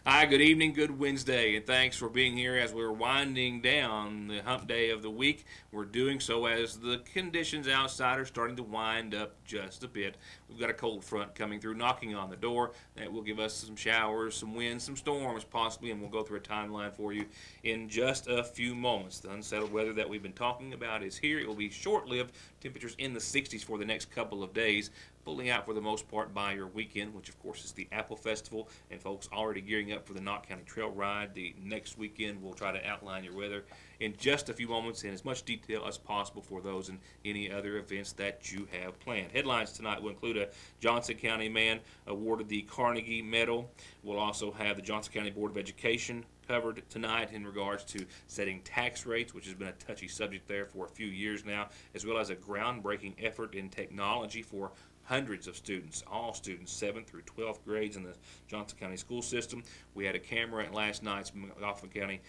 Hi, good evening, good Wednesday, and thanks for being here as we're winding down the hump day of the week. We're doing so as the conditions outside are starting to wind up just a bit. We've got a cold front coming through, knocking on the door. That will give us some showers, some wind, some storms possibly, and we'll go through a timeline for you in just a few moments. The unsettled weather that we've been talking about is here. It will be short-lived, temperatures in the 60s for the next couple of days, pulling out for the most part by your weekend, which of course is the Apple Festival, and folks already gearing up for the Knott County Trail Ride the next weekend. We'll try to outline your weather in just a few moments in as much detail as possible for those and any other events that you have planned. Headlines tonight will include a Johnson County man awarded the Carnegie Medal. We'll also have the Johnson County Board of Education covered tonight in regards to setting tax rates, which has been a touchy subject there for a few years now, as well as a groundbreaking effort in technology for hundreds of students, all students, 7th through 12th grades in the Johnson County school system. We had a camera at last night's McGoffin County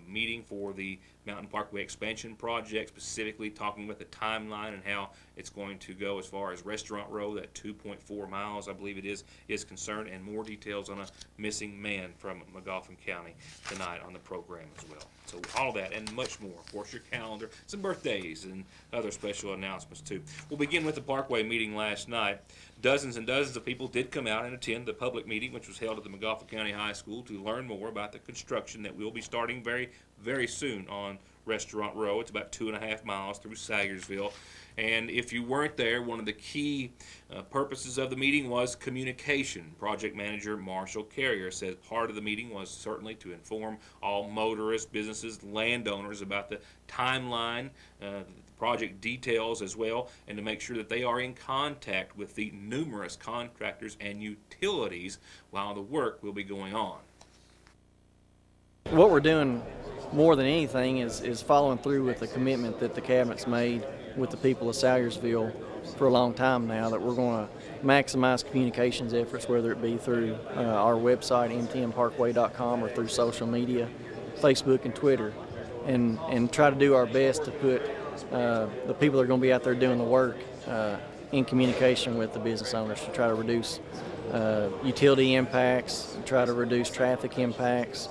meeting for the Mountain Parkway expansion project, specifically talking about the timeline and how it's going to go as far as Restaurant Row, that 2.4 miles, I believe it is concerned, and more details on a missing man from McGoffin County tonight on the program as well. So all that and much more. Of course, your calendar, some birthdays, and other special announcements too. We'll begin with the Parkway meeting last night. Dozens and dozens of people did come out and attend the public meeting, which was held at the McGoffin County High School, to learn more about the construction that will be starting very, very soon on Restaurant Row. It's about 2.5 miles through Sayersville. And if you weren't there, one of the key purposes of the meeting was communication. Project manager Marshall Carrier says part of the meeting was certainly to inform all motorists, businesses, landowners about the timeline, the project details as well, and to make sure that they are in contact with the numerous contractors and utilities while the work will be going on. What we're doing more than anything is following through with the commitment that the cabinet's made with the people of Sayersville for a long time now, that we're going to maximize communications efforts, whether it be through our website, mtnparkway.com, or through social media, Facebook and Twitter, and try to do our best to put the people that are going to be out there doing the work in communication with the business owners to try to reduce utility impacts, try to reduce traffic impacts,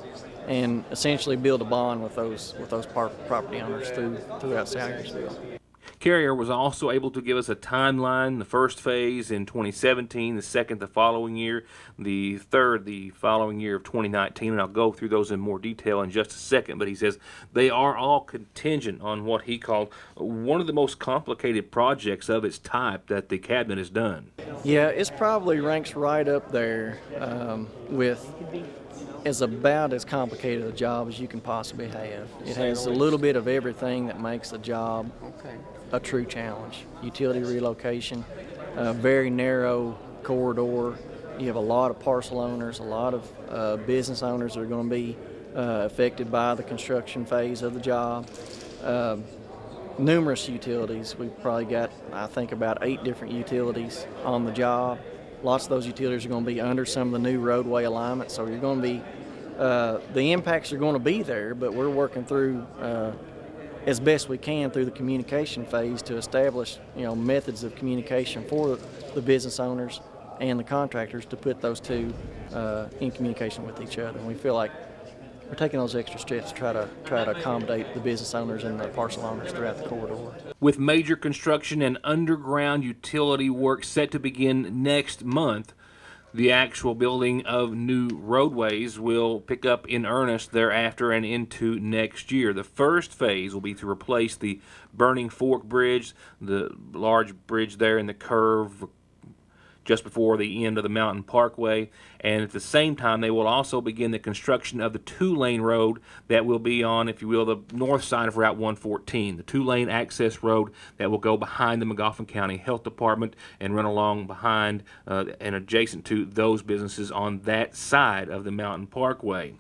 and essentially build a bond with those property owners throughout Sayersville. Carrier was also able to give us a timeline: the first phase in 2017, the second the following year, the third the following year of 2019, and I'll go through those in more detail in just a second. But he says they are all contingent on what he called one of the most complicated projects of its type that the cabinet has done. Yeah, it's probably ranks right up there with is about as complicated a job as you can possibly have. It has a little bit of everything that makes the job a true challenge. Utility relocation, a very narrow corridor. You have a lot of parcel owners, a lot of business owners that are going to be affected by the construction phase of the job. Numerous utilities. We've probably got, I think, about 8 different utilities on the job. Lots of those utilities are going to be under some of the new roadway alignments, so you're going to be, the impacts are going to be there, but we're working through as best we can through the communication phase to establish, methods of communication for the business owners and the contractors to put those two in communication with each other. And we feel like we're taking those extra steps to try to accommodate the business owners and the parcel owners throughout the corridor. With major construction and underground utility work set to begin next month, the actual building of new roadways will pick up in earnest thereafter and into next year. The first phase will be to replace the Burning Fork Bridge, the large bridge there in the curve just before the end of the Mountain Parkway, and at the same time they will also begin the construction of the 2-lane road that will be on, if you will, the north side of Route 114, the 2-lane access road that will go behind the McGoffin County Health Department and run along behind and adjacent to those businesses on that side of the Mountain Parkway.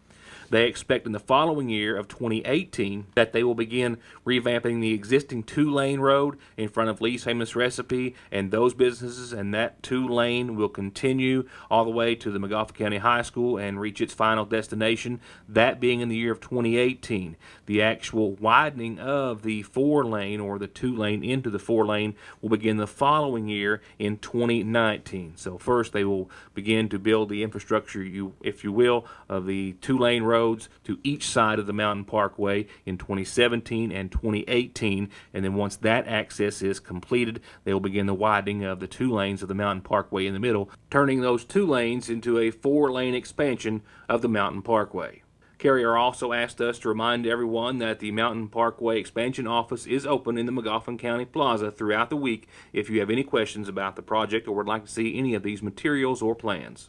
They expect in the following year of 2018 that they will begin revamping the existing two-lane road in front of Lee's Famous Recipe and those businesses, and that two-lane will continue all the way to the Montgomery County High School and reach its final destination, that being in the year of 2018. The actual widening of the four-lane or the two-lane into the four-lane will begin the following year in 2019. So first they will begin to build the infrastructure, if you will, of the two-lane roads to each side of the Mountain Parkway in 2017 and 2018, and then once that access is completed, they will begin the widening of the two lanes of the Mountain Parkway in the middle, turning those two lanes into a four-lane expansion of the Mountain Parkway. Carrier also asked us to remind everyone that the Mountain Parkway Expansion Office is open in the Montgomery County Plaza throughout the week if you have any questions about the project or would like to see any of these materials or plans.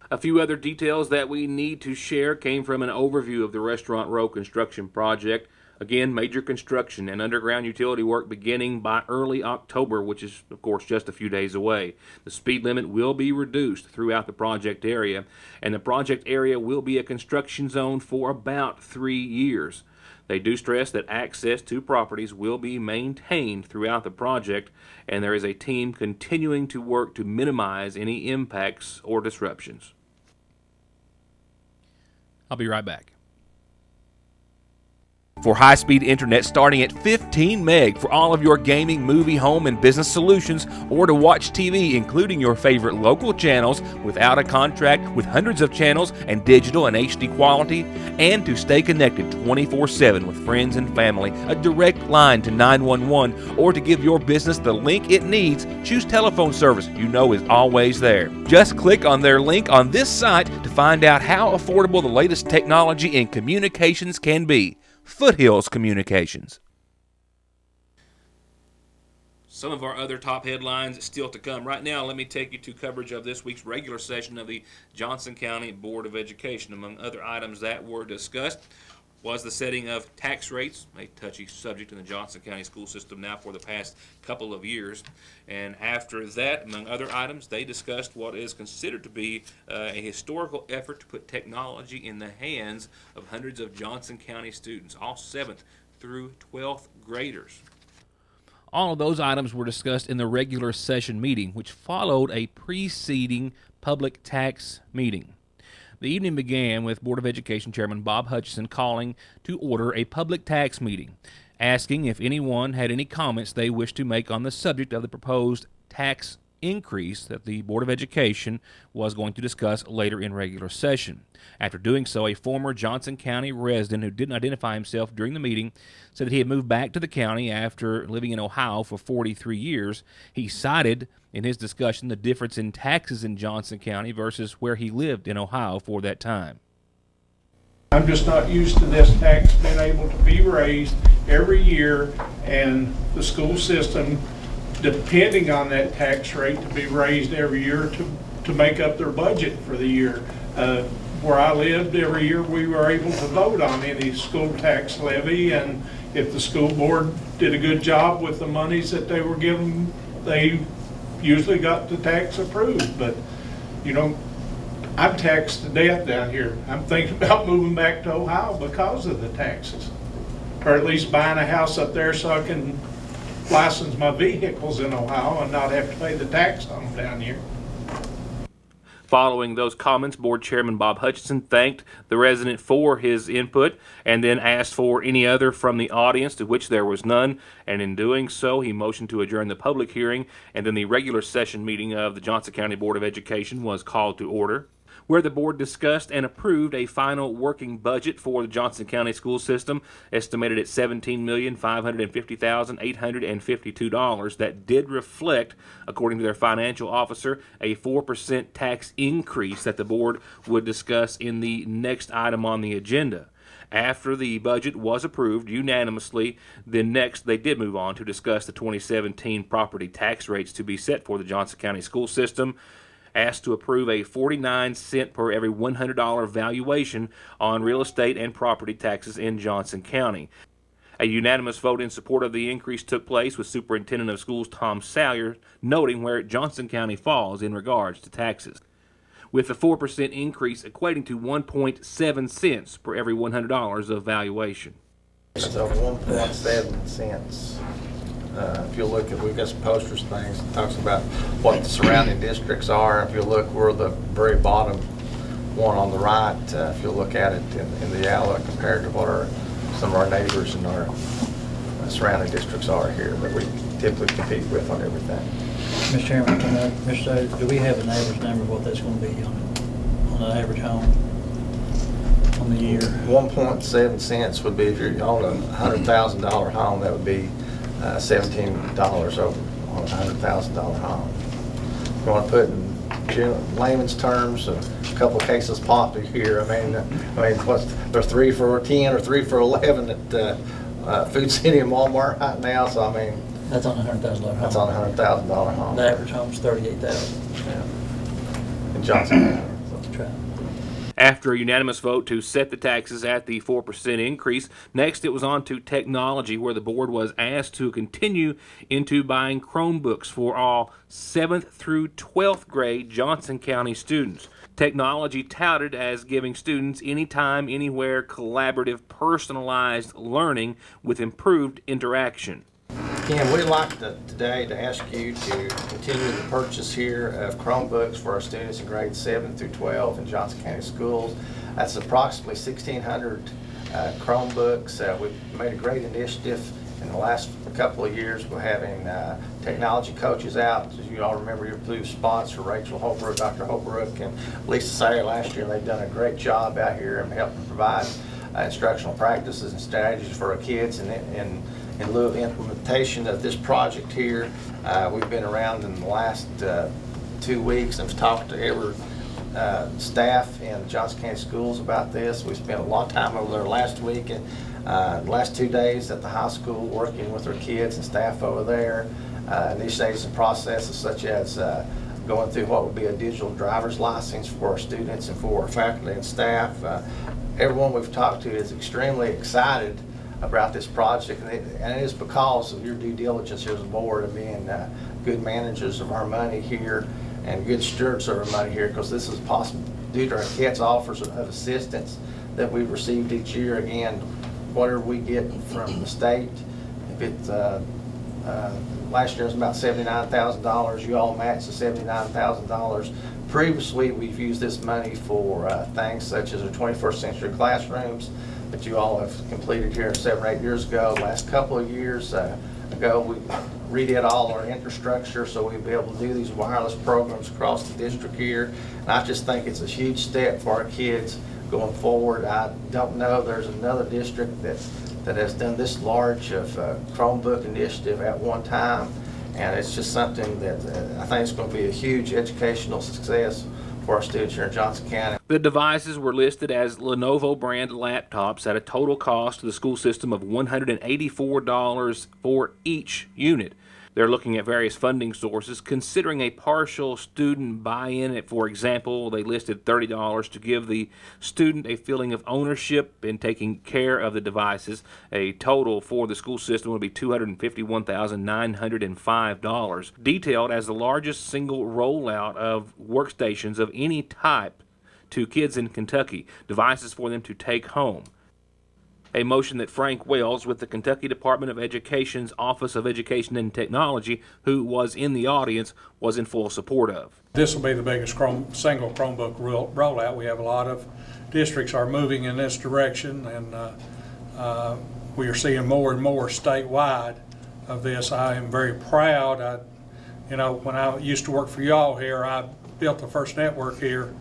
A few other details that we need to share came from an overview of the Restaurant Row construction project. Again, major construction and underground utility work beginning by early October, which is, of course, just a few days away. The speed limit will be reduced throughout the project area, and the project area will be a construction zone for about 3 years. They do stress that access to properties will be maintained throughout the project, and there is a team continuing to work to minimize any impacts or disruptions. I'll be right back. For high-speed internet starting at 15 meg for all of your gaming, movie, home, and business solutions, or to watch TV, including your favorite local channels without a contract, with hundreds of channels and digital and HD quality, and to stay connected 24/7 with friends and family, a direct line to 911, or to give your business the link it needs, choose telephone service you know is always there. Just click on their link on this site to find out how affordable the latest technology in communications can be. Foothills Communications. Some of our other top headlines still to come. Right now, let me take you to coverage of this week's regular session of the Johnson County Board of Education. Among other items that were discussed was the setting of tax rates, a touchy subject in the Johnson County school system now for the past couple of years. And after that, among other items, they discussed what is considered to be a historical effort to put technology in the hands of hundreds of Johnson County students, all 7th through 12th graders. All of those items were discussed in the regular session meeting, which followed a preceding public tax meeting. The evening began with Board of Education Chairman Bob Hutchison calling to order a public tax meeting, asking if anyone had any comments they wished to make on the subject of the proposed tax increase that the Board of Education was going to discuss later in regular session. After doing so, a former Johnson County resident who didn't identify himself during the meeting said that he had moved back to the county after living in Ohio for 43 years. He cited in his discussion the difference in taxes in Johnson County versus where he lived in Ohio for that time. I'm just not used to this tax being able to be raised every year, and the school system depending on that tax rate to be raised every year to make up their budget for the year. Where I lived, every year we were able to vote on any school tax levy, and if the school board did a good job with the monies that they were given, they usually got the tax approved. But you know, I'm taxed to death down here. I'm thinking about moving back to Ohio because of the taxes, or at least buying a house up there so I can license my vehicles in Ohio and not have to pay the tax on them down here. Following those comments, Board Chairman Bob Hutchison thanked the resident for his input and then asked for any other from the audience, to which there was none. And in doing so, he motioned to adjourn the public hearing, and then the regular session meeting of the Johnson County Board of Education was called to order, where the board discussed and approved a final working budget for the Johnson County school system, estimated at $17,550,852. That did reflect, according to their financial officer, a 4% tax increase that the board would discuss in the next item on the agenda. After the budget was approved unanimously, then next they did move on to discuss the 2017 property tax rates to be set for the Johnson County school system, asked to approve a 49-cent per every $100 valuation on real estate and property taxes in Johnson County. A unanimous vote in support of the increase took place, with Superintendent of Schools Tom Salyer noting where Johnson County falls in regards to taxes. with the 4% increase equating to 1.7 cents per every $100 of valuation. So 1.7 cents. If you look at, we've got some posters, things, it talks about what the surrounding districts are. If you look, we're the very bottom one on the right. If you look at it in the yellow compared to what some of our neighbors and our surrounding districts are here that we typically compete with on everything. Mr. Chairman, Mr. Do we have an average number of what that's going to be on an average home on the year? 1.7 cents would be, if you're on a $100,000 home, that would be $17 over on a $100,000 home. If you want to put in layman's terms, a couple of cases popped here. I mean, they're 3 for 10 or 3 for 11 at Food City and Walmart right now. So I mean, That's on a $100,000 home. that's on a $100,000 home. The average home's $38,000. Yeah. In Johnson County. That's right. After a unanimous vote to set the taxes at the 4% increase, next it was on to technology, where the board was asked to continue into buying Chromebooks for all 7th through 12th grade Johnson County students. Technology touted as giving students anytime, anywhere, collaborative, personalized learning with improved interaction. Ken, we'd like today to ask you to continue the purchase here of Chromebooks for our students in grades 7 through 12 in Johnson County schools. That's approximately 1,600 Chromebooks. We've made a great initiative in the last couple of years. We're having technology coaches out. As you all remember, your blue sponsor, Rachel Holbrook, Dr. Holbrook, and Lisa Sayer last year. They've done a great job out here and helping provide instructional practices and strategies for our kids. And in lieu of implementation of this project here, we've been around in the last 2 weeks and have talked to every staff in Johnson County schools about this. We spent a lot of time over there last week and last 2 days at the high school working with our kids and staff over there, initiating some processes such as going through what would be a digital driver's license for our students and for our faculty and staff. Everyone we've talked to is extremely excited about this project, and it is because of your due diligence here as a board and being good managers of our money here and good stewards of our money here, because this is possible due to our CATS offers of assistance that we've received each year. Again, whatever we get from the state, if it's last year was about $79,000, you all matched the $79,000. Previously, we've used this money for things such as our 21st century classrooms that you all have completed here 7 or 8 years ago. Last couple of years ago, we redid all our infrastructure so we'd be able to do these wireless programs across the district here. And I just think it's a huge step for our kids going forward. I don't know there's another district that has done this large of a Chromebook initiative at one time, and it's just something that I think is going to be a huge educational success for our students here in Johnson County. The devices were listed as Lenovo brand laptops at a total cost to the school system of $184 for each unit. They're looking at various funding sources, considering a partial student buy-in. For example, they listed $30 to give the student a feeling of ownership in taking care of the devices. A total for the school system would be $251,905, detailed as the largest single rollout of workstations of any type to kids in Kentucky, devices for them to take home. A motion that Frank Wells with the Kentucky Department of Education's Office of Education and Technology, who was in the audience, was in full support of. This will be the biggest single Chromebook rollout. We have a lot of districts are moving in this direction, and we are seeing more and more statewide of this. I am very proud. When I used to work for y'all here, I built the first network here,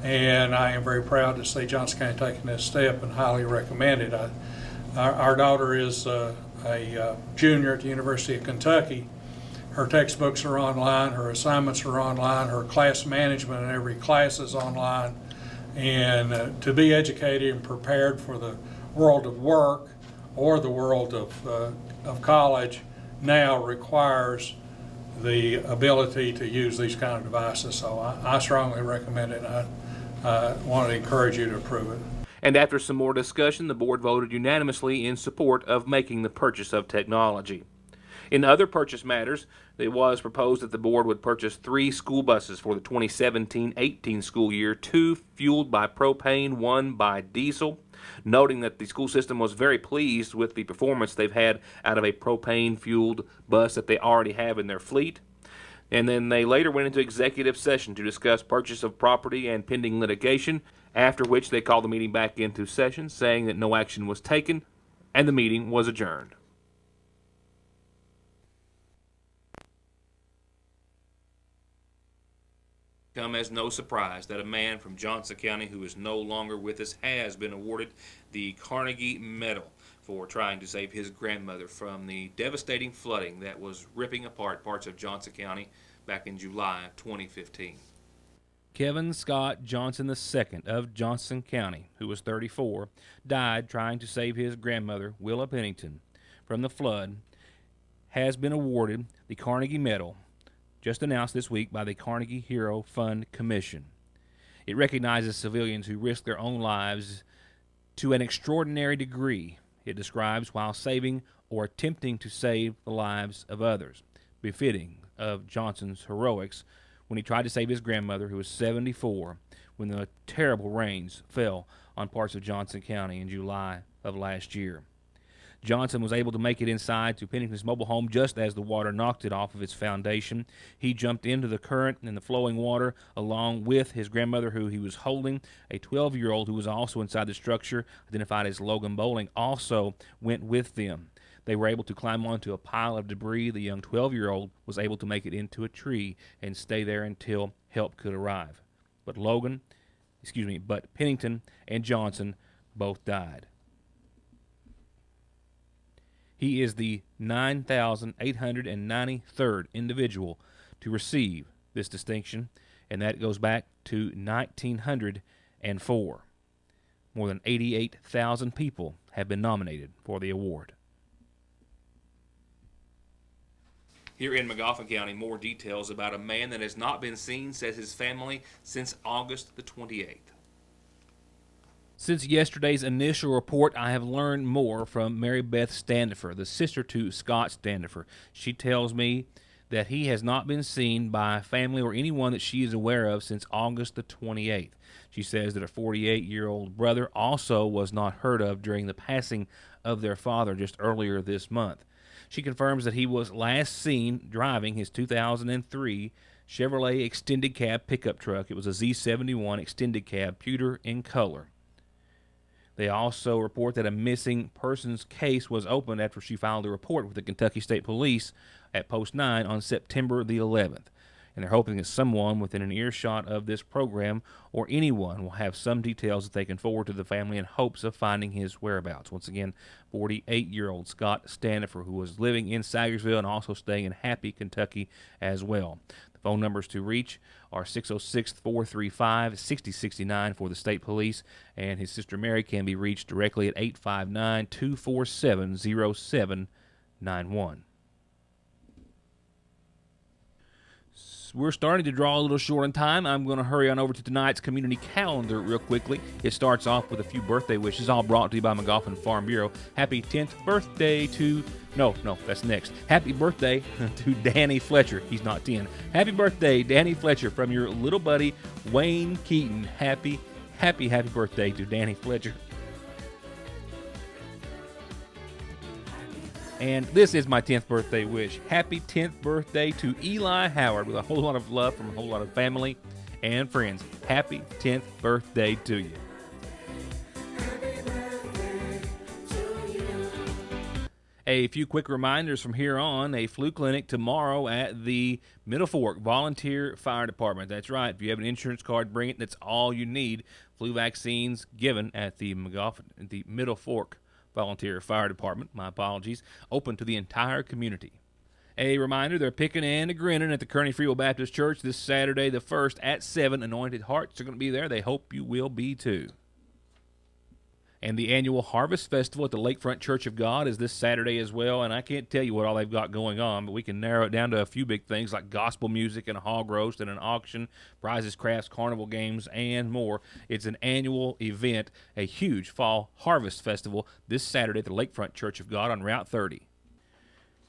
and I am very proud to see Johnson County taking this step and highly recommend it. Our daughter is a junior at the University of Kentucky. Her textbooks are online, her assignments are online, her class management in every class is online. And to be educated and prepared for the world of work or the world of college now requires the ability to use these kind of devices. So I strongly recommend it. I want to encourage you to approve it. And after some more discussion, the board voted unanimously in support of making the purchase of technology. In other purchase matters, it was proposed that the board would purchase 3 school buses for the 2017-18 school year, 2 fueled by propane, 1 by diesel, noting that the school system was very pleased with the performance they've had out of a propane-fueled bus that they already have in their fleet. And then they later went into executive session to discuss purchase of property and pending litigation, after which they called the meeting back into session, saying that no action was taken, and the meeting was adjourned. Come as no surprise that a man from Johnson County who is no longer with us has been awarded the Carnegie Medal for trying to save his grandmother from the devastating flooding that was ripping apart parts of Johnson County back in July of 2015. Kevin Scott Johnson II of Johnson County, who was 34, died trying to save his grandmother, Willa Pennington, from the flood, has been awarded the Carnegie Medal, just announced this week by the Carnegie Hero Fund Commission. It recognizes civilians who risk their own lives to an extraordinary degree, it describes, while saving or attempting to save the lives of others, befitting of Johnson's heroics when he tried to save his grandmother, who was 74, when the terrible rains fell on parts of Johnson County in July of last year. Johnson was able to make it inside to Pennington's mobile home just as the water knocked it off of its foundation. He jumped into the current and the flowing water along with his grandmother, who he was holding. A 12-year-old who was also inside the structure, identified as Logan Bowling, also went with them. They were able to climb onto a pile of debris. The young 12-year-old was able to make it into a tree and stay there until help could arrive. But Pennington and Johnson both died. He is the 9,893rd individual to receive this distinction, and that goes back to 1904. More than 88,000 people have been nominated for the award. Here in Magoffin County, more details about a man that has not been seen, says his family, since August the 28th. Since yesterday's initial report, I have learned more from Mary Beth Standifer, the sister to Scott Standifer. She tells me that he has not been seen by family or anyone that she is aware of since August the 28th. She says that a 48-year-old brother also was not heard of during the passing of their father just earlier this month. She confirms that he was last seen driving his 2003 Chevrolet extended cab pickup truck. It was a Z71 extended cab, pewter in color. They also report that a missing persons case was opened after she filed a report with the Kentucky State Police at Post 9 on September the 11th. And they're hoping that someone within an earshot of this program or anyone will have some details that they can forward to the family in hopes of finding his whereabouts. Once again, 48-year-old Scott Standifer, who was living in Sagersville and also staying in Happy, Kentucky as well. The phone numbers to reach are 606-435-6069 for the state police, and his sister Mary can be reached directly at 859-247-0791. We're starting to draw a little short on time. I'm going to hurry on over to tonight's community calendar real quickly. It starts off with a few birthday wishes, all brought to you by Magoffin Farm Bureau. Happy 10th birthday to... No, that's next. Happy birthday to Danny Fletcher. He's not 10. Happy birthday, Danny Fletcher, from your little buddy, Wayne Keaton. Happy birthday to Danny Fletcher. And this is my 10th birthday wish. Happy 10th birthday to Eli Howard, with a whole lot of love from a whole lot of family and friends. Happy 10th birthday to you. A few quick reminders from here on. A flu clinic tomorrow at the Middle Fork Volunteer Fire Department. That's right. If you have an insurance card, bring it. That's all you need. Flu vaccines given at the Middle Fork Volunteer Fire Department, my apologies, open to the entire community. A reminder, they're picking and grinning at the Kearney Free Will Baptist Church this Saturday the 1st at 7. Anointed Hearts are going to be there. They hope you will be too. And the annual Harvest Festival at the Lakefront Church of God is this Saturday as well, and I can't tell you what all they've got going on, but we can narrow it down to a few big things like gospel music and a hog roast and an auction, prizes, crafts, carnival games, and more. It's an annual event, a huge fall harvest festival this Saturday at the Lakefront Church of God on Route 30.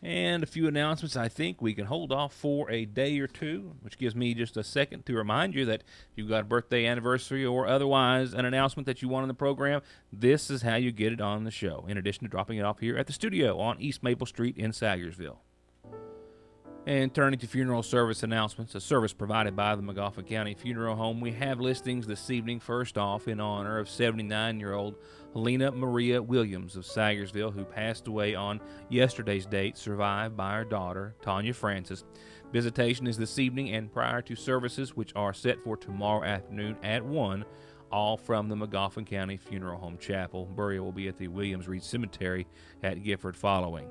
And a few announcements. I think we can hold off for a day or two, which gives me just a second to remind you that if you've got a birthday, anniversary, or otherwise an announcement that you want on the program, this is how you get it on the show, in addition to dropping it off here at the studio on East Maple Street in Sayersville. And turning to funeral service announcements, a service provided by the McGoffin County Funeral Home. We have listings this evening, first off, in honor of 79-year-old Helena Maria Williams of Sayersville, who passed away on yesterday's date, survived by her daughter, Tanya Francis. Visitation is this evening and prior to services, which are set for tomorrow afternoon at 1, all from the McGoffin County Funeral Home Chapel. Burial will be at the Williams Reed Cemetery at Gifford following.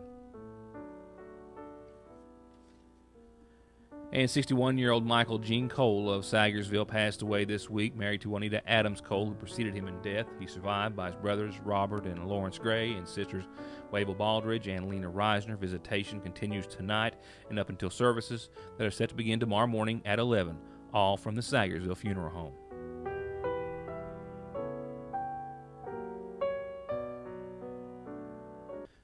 And 61-year-old Michael Gene Cole of Sayersville passed away this week, married to Juanita Adams Cole, who preceded him in death. He survived by his brothers Robert and Lawrence Gray and sisters Wabel Baldridge and Lena Reisner. Visitation continues tonight and up until services that are set to begin tomorrow morning at 11, all from the Sayersville Funeral Home.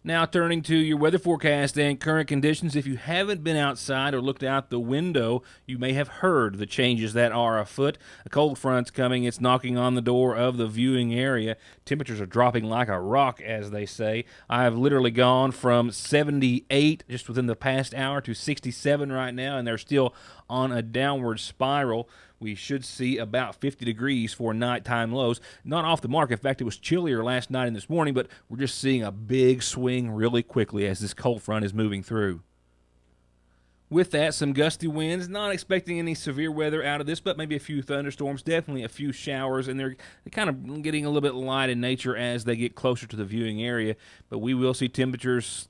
Now turning to your weather forecast and current conditions. If you haven't been outside or looked out the window, you may have heard the changes that are afoot. A cold front's coming. It's knocking on the door of the viewing area. Temperatures are dropping like a rock, as they say. I have literally gone from 78 just within the past hour to 67 right now, and they're still on a downward spiral. We should see about 50 degrees for nighttime lows. Not off the mark. In fact, it was chillier last night and this morning, but we're just seeing a big swing really quickly as this cold front is moving through. With that, some gusty winds. Not expecting any severe weather out of this, but maybe a few thunderstorms, definitely a few showers, and they're kind of getting a little bit light in nature as they get closer to the viewing area. But we will see temperatures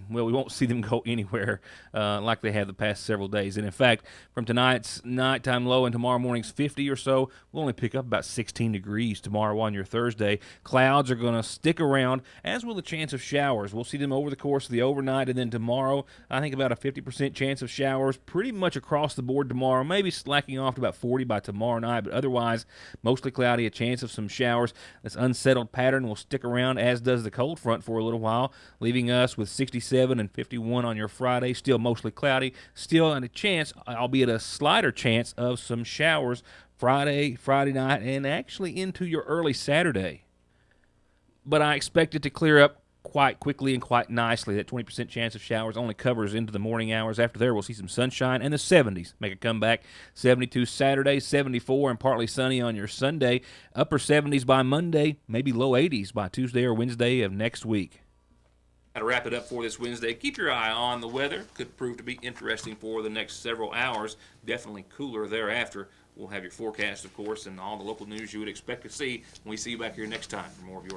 we won't see them go anywhere like they have the past several days. And in fact, from tonight's nighttime low and tomorrow morning's 50 or so, we'll only pick up about 16 degrees tomorrow on your Thursday. Clouds are going to stick around, as will the chance of showers. We'll see them over the course of the overnight, and then tomorrow, I think about a 50% chance of showers pretty much across the board tomorrow, maybe slacking off to about 40 by tomorrow night, but otherwise, mostly cloudy, a chance of some showers. This unsettled pattern will stick around, as does the cold front for a little while, leaving us with 67 and 51 on your Friday, still mostly cloudy, still a chance, albeit a slighter chance, of some showers Friday night, and actually into your early Saturday. But I expect it to clear up quite quickly and quite nicely. That 20% chance of showers only covers into the morning hours. After there, we'll see some sunshine, and the 70s make a comeback. 72 Saturday, 74 and partly sunny on your Sunday. Upper 70s by Monday, maybe low 80s by Tuesday or Wednesday of next week. To wrap it up for this Wednesday, keep your eye on the weather. Could prove to be interesting for the next several hours. Definitely cooler thereafter. We'll have your forecast, of course, and all the local news you would expect to see when we see you back here next time for more of your